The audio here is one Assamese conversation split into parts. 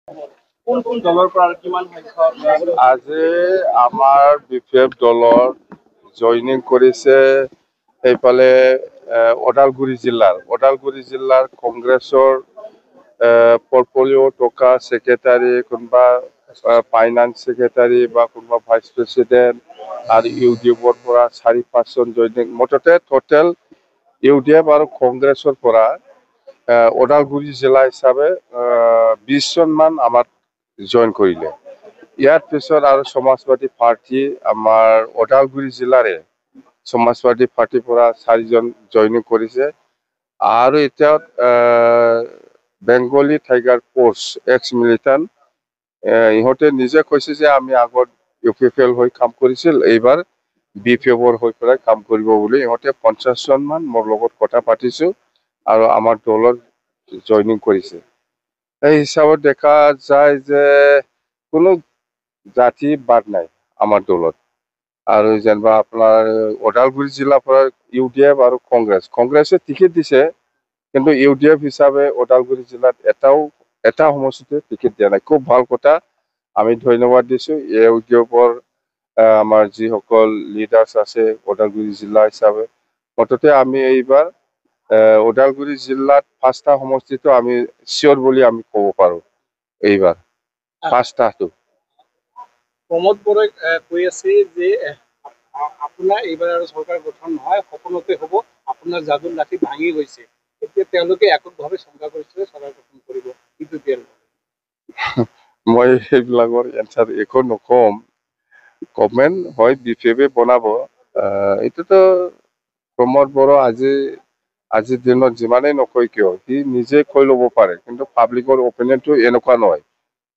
কোন কোন দলৰ পৰা কিমান সংখ্যক আজি আমাৰ বিপিএফ দলৰ জইনিং কৰিছে এইফালে ওদালগুৰি জিলাৰ কংগ্ৰেছৰ পৰ্টফলিঅ' থকা ছেক্ৰেটাৰী কোনোবা ফাইনান্স ছেক্ৰেটাৰী বা কোনোবা ভাইচ প্ৰেচিডেণ্ট আৰু ইউডিএফৰ পৰা 4-5জন জইনিং মুঠতে টোটেল ইউডিএফ আৰু কংগ্ৰেছৰ পৰা ওদালগুৰি জিলা হিচাপে 20জন মান আমাৰ জইন কৰিলে। ইয়াৰ পিছত আৰু সমাজবাদী পাৰ্টি আমাৰ ওদালগুৰি জিলাৰে সমাজবাদী পাৰ্টিৰ পৰা 4জন জইনিং কৰিছে আৰু এতিয়া Bengali tiger force x militant ইহঁতে নিজে কৈছে যে আমি আগত ইউপিপিএল হৈ কাম কৰিছিল, এইবাৰ বিপিএফৰ হৈ পেলাই কাম কৰিব বুলি ইহঁতে 50জন মান মোৰ লগত কথা পাতিছো আৰু আমাৰ দলত জইনিং কৰিছে। এই হিচাপত দেখা যায় যে কোনো জাতি বাদ নাই আমাৰ দলত। আৰু যেনিবা আপোনাৰ ওদালগুৰি জিলাৰ পৰা ইউডিএফ আৰু কংগ্ৰেছে টিকেট দিছে, কিন্তু ইউডিএফ হিচাপে ওদালগুৰি জিলাত এটা সমষ্টিতে টিকেট দিয়া নাই। খুব ভাল কথা, আমি ধন্যবাদ দিছো ইউডিএফৰ আমাৰ যিসকল লিডাৰ্ছ আছে ওদালগুৰি জিলা হিচাপে। মুঠতে আমি এইবাৰ ওদালগুৰি জিলাত 5টা সমষ্টিটো আমি চিয়ৰ বুলি আমি ক'ব পাৰো। এইবাৰ 5টাটো প্ৰমোদ বৰাই কৈ আছে যে আপোনাৰ এইবাৰ আৰু চৰকাৰ গঠন নহয়, সপোনতে হ'ব, আপোনাৰ যাদুৰ লাঠি ভাঙি গৈছে। এতিয়া তেওঁলোকে এককভাৱে শংকা কৰিছে চৰকাৰ গঠন কৰিব ইউপিপিএল। মই সেইবিলাকৰ এনচাৰ একো নকম। গভমেণ্ট হয় বিপিএফে বনাব, এইটোতো প্ৰমোদ বড়ো আজিৰ দিনত যিমানেই নকয় কিয় সি নিজে কৈ ল'ব পাৰে, কিন্তু পাব্লিকৰ অপিনিয়নটো এনেকুৱা নহয়।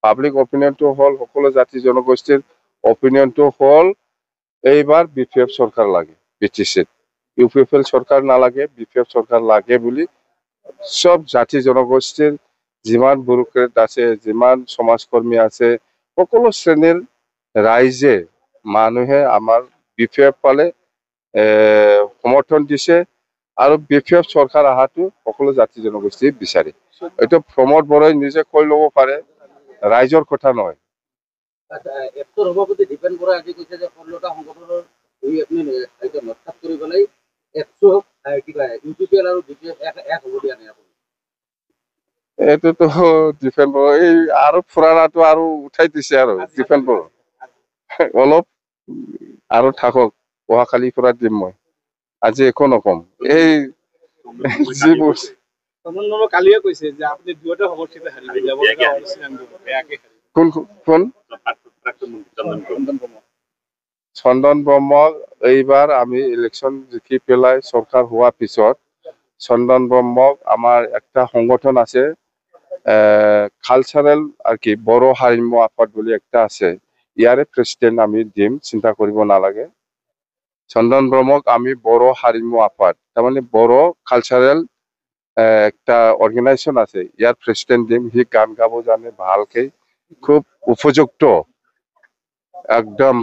পাব্লিক অপিনিয়নটো হ'ল সকলো জাতি জনগোষ্ঠীৰ অপিনিয়নটো হ'ল এইবাৰ বিপিএফ চৰকাৰ লাগে BTCত। ইউপিপিএল চৰকাৰ নালাগে, বিপিএফ চৰকাৰ লাগে বুলি সব জাতি জনগোষ্ঠীৰ যিমান ব্যুৰক্ৰেট আছে, যিমান সমাজকৰ্মী আছে, সকলো শ্ৰেণীৰ ৰাইজে মানুহে আমাৰ বিপিএফ পালে সমৰ্থন দিছে আৰু বিপিএফ চৰকাৰ অহাটো সকলো জাতি জনগোষ্ঠীয়ে বিচাৰে। এইটো প্ৰমোদ বড়োই নিজে কৈ ল'ব পাৰে, ৰাইজৰ কথা নহয়। এপটোৰ সভাপতি দীপেন বৰাই আজি কৈছে যে 16টা সংগঠনৰ নস্থাত কৰি পেলাই ইউপিপিএল আৰু বিপিএফ এক হ'ব দিয়া নাই আপুনি। এইটোতো দীপেন বড়ো এই আৰু ফুৰাটো আৰু উঠাই দিছে আৰু দীপেন বড়ো অলপ আৰু থাকক, অহাকালিৰ পৰা দিম মই, আজি একো নকম। এই যিবোৰ কালিয়ে কৈছে যে আপুনি দুয়োটা সমষ্টিতে হাৰিব কোন চন্দন ব্ৰহ্মক এইবাৰ আমি ইলেকশ্যন জিকি পেলাই চৰকাৰ হোৱাৰ পিছত চন্দন ব্ৰহ্মক আমাৰ একটা সংগঠন আছে, কালচাৰেল আৰ কি বড়ো হাৰিম্য আফাদ বুলি একটা আছে, ইয়াৰে প্ৰেচিডেণ্ট আমি দিম, চিন্তা কৰিব নালাগে। চন্দন ব্ৰহ্মক আমি বড়ো হাৰিম্য আফাদ, তাৰমানে বড়ো কালচাৰেল একটা অর্গানাইজেশন আছে, ইয়ার প্রেসিডেন্ট দিম। সি গান গাব জানে ভালকে, খুব উপযুক্ত, একদম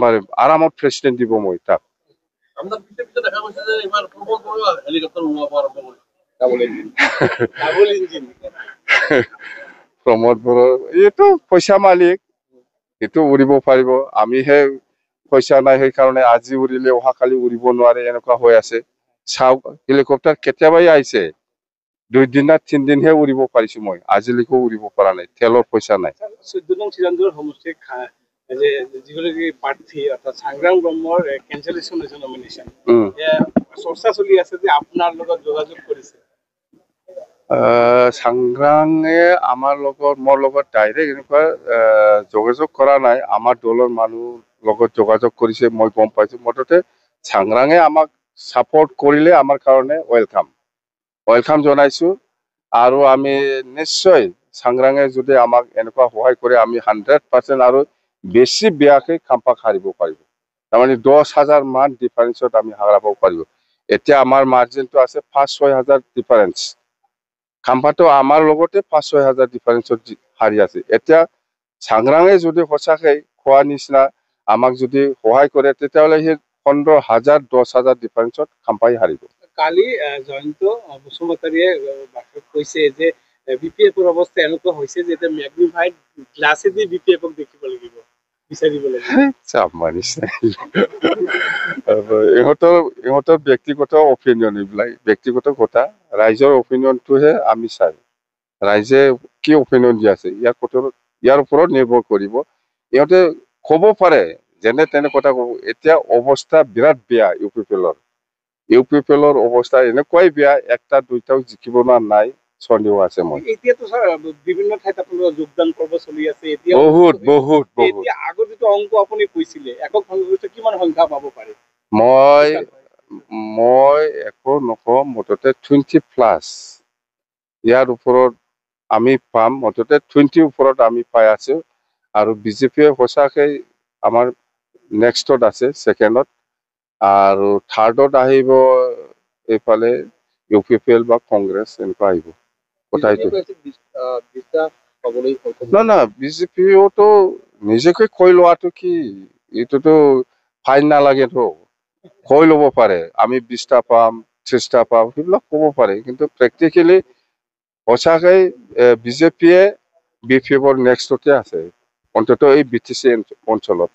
আরামত প্রেসিডেন্ট দিব মই তাক। প্ৰমোদ বড়ো এইটো পইচা মালিক, এইটো উৰিব পাৰিব, আমিহে পইচা নাই, সেইকাৰণে আজি উৰিলে অহাকালি উৰিব নোৱাৰে, এনেকুৱা হৈ আছে। চাওক, হেলিকপ্টাৰ কেতিয়াবাই আহিছে, 2 দিন না 3 দিনহে উৰিব পাৰিছো মই, আজিলৈকে উৰিব পৰা নাই, তেলৰ পইচা নাই। 14 নং চিৰান্দুৰ সমষ্টিৰ যিগৰাকী প্ৰাৰ্থী অৰ্থাৎ সংগ্ৰাম ব্ৰহ্মৰ কেঞ্চেলেশ্যন হৈছে নমিনেশ্যন, চৰ্চা চলি আছে যে আপোনাৰ লগত যোগাযোগ কৰিছে। সংগ্ৰামে আমাৰ লগত, মোৰ লগত ডাইৰেক্ট এনেকুৱা যোগাযোগ কৰা নাই, আমাৰ দলৰ মানুহ লগত যোগাযোগ কৰিছে, মই গম পাইছো। মুঠতে সংগ্ৰামে আমাক সাপোৰ্ট কৰিলে আমাৰ কাৰণে ওয়েলকাম জনাইছো। আৰু আমি নিশ্চয় সংগ্ৰামে যদি আমাক এনেকুৱা সহায় কৰে, আমি 100% আৰু বেছি বেয়াকে কাম্পাক হাৰিব পাৰিব, তাৰমানে 10,000 মান ডিফাৰেন্সত আমি হাৰাব পাৰিব। এতিয়া আমাৰ মাৰ্জিনটো আছে 5-6 হাজাৰ ডিফাৰেন্স, কাম্পাটো আমাৰ লগতে 5-6 হাজাৰ ডিফাৰেন্সত হাৰি আছে। এতিয়া সংগ্ৰামে যদি সঁচাকৈ খোৱা নিচিনা আমাক যদি সহায় কৰে, তেতিয়াহ'লে সেই 15,000 10,000 ডিফাৰেন্সত কাম্পাই হাৰিব। কালি জয়ন্ত বসুমতাৰীয়ে কৈছে যে BPF-ৰ অৱস্থা এনেকুৱা হৈছে যে এতিয়া ম্যাগনিফাইড গ্লাছেদি BPF-ক দেখিব লাগিব, বিচাৰিব লাগিব। চাম্মা নিচিনা ইহঁতৰ ব্যক্তিগত অপিনিয়ন, এইবিলাক ব্যক্তিগত কথা। ৰাইজৰ অপিনিয়নটোহে আমি চাই, ৰাইজে কি অপিনিয়ন দি আছে ইয়াৰ ওপৰত নিৰ্ভৰ কৰিব। ইহঁতে ক'ব পাৰে যেনে তেনে কথা ক'ব। এতিয়া অৱস্থা বিৰাট বেয়া ইউ পি পি এলৰ অৱস্থা এনেকুৱাই বেয়া, একটা দুইটাও জিকিব নাই সন্দেহ আছে মোৰ। এতিয়াতো ছাৰ বিভিন্ন ঠাইত আপোনালোকৰ যোগদান পৰ্ব চলি আছে। এতিয়া বহুত এতিয়া আগৰ যিটো অংক আপুনি কৈছিলে একক সংখ্যাগৰিষ্ঠ কিমান সংখ্যা পাব পাৰে? মই একো নকওঁ, মুঠতে 20+। ইয়াৰ ওপৰত আমি পাম, মুঠতে 20 ওপৰত আমি পাই আছো। আৰু বিজেপিয়ে সঁচাকে আমাৰ নেক্সটত আছে, ছেকেণ্ডত। আৰু থাৰ্ডত আহিব এইফালে UPPL বা কংগ্ৰেছ, এনেকুৱা আহিব কথাইটো। না বিজেপিওতো নিজকে কৈ লোৱাটো কি, এইটোতো ফাইন নালাগেতো। কৈ ল'ব পাৰে আমি 20টা পাম 30টা পাম, সেইবিলাক ক'ব পাৰে। কিন্তু প্ৰেক্টিকেলি সঁচাকে বিজেপিয়ে BPF-ৰ নেক্সটতে আছে, অন্তত এই BTC অঞ্চলত।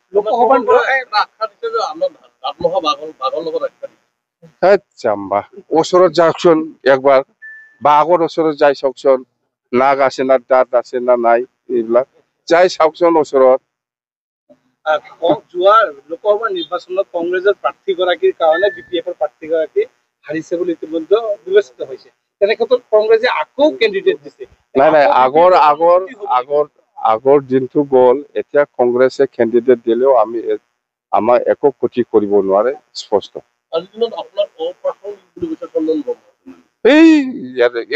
ওচৰত যাওকচোন একবাৰ, বাঘৰ ওচৰত যাই চাওকচোন, নাগ আছে না দাঁত আছে না নাই, এইবিলাক যাই চাওকচোন ওচৰত। যোৱা লোকসভা নিৰ্বাচনত কংগ্ৰেছৰ প্ৰাৰ্থীগৰাকীৰ কাৰণে BPF-ৰ প্ৰাৰ্থীগৰাকী হাৰিছে বুলি ইতিমধ্যে বিবেচিত হৈছে। তেনে ক্ষেত্ৰত কংগ্ৰেছে আকৌ কেণ্ডিডেট দিছে। নাই আগৰ দিনটো গ'ল, এতিয়া কংগ্ৰেছে কেণ্ডিডেট দিলেও আমাৰ একো ক্ষতি কৰিব নোৱাৰে, স্পষ্ট।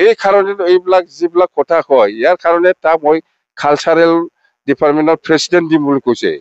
এই কাৰণে এইবিলাক যিবিলাক কথা কয়, ইয়াৰ কাৰণে তাক মই কালচাৰেল ডিপাৰ্টমেণ্টৰ প্ৰেচিডেণ্ট দিম বুলি কৈছে।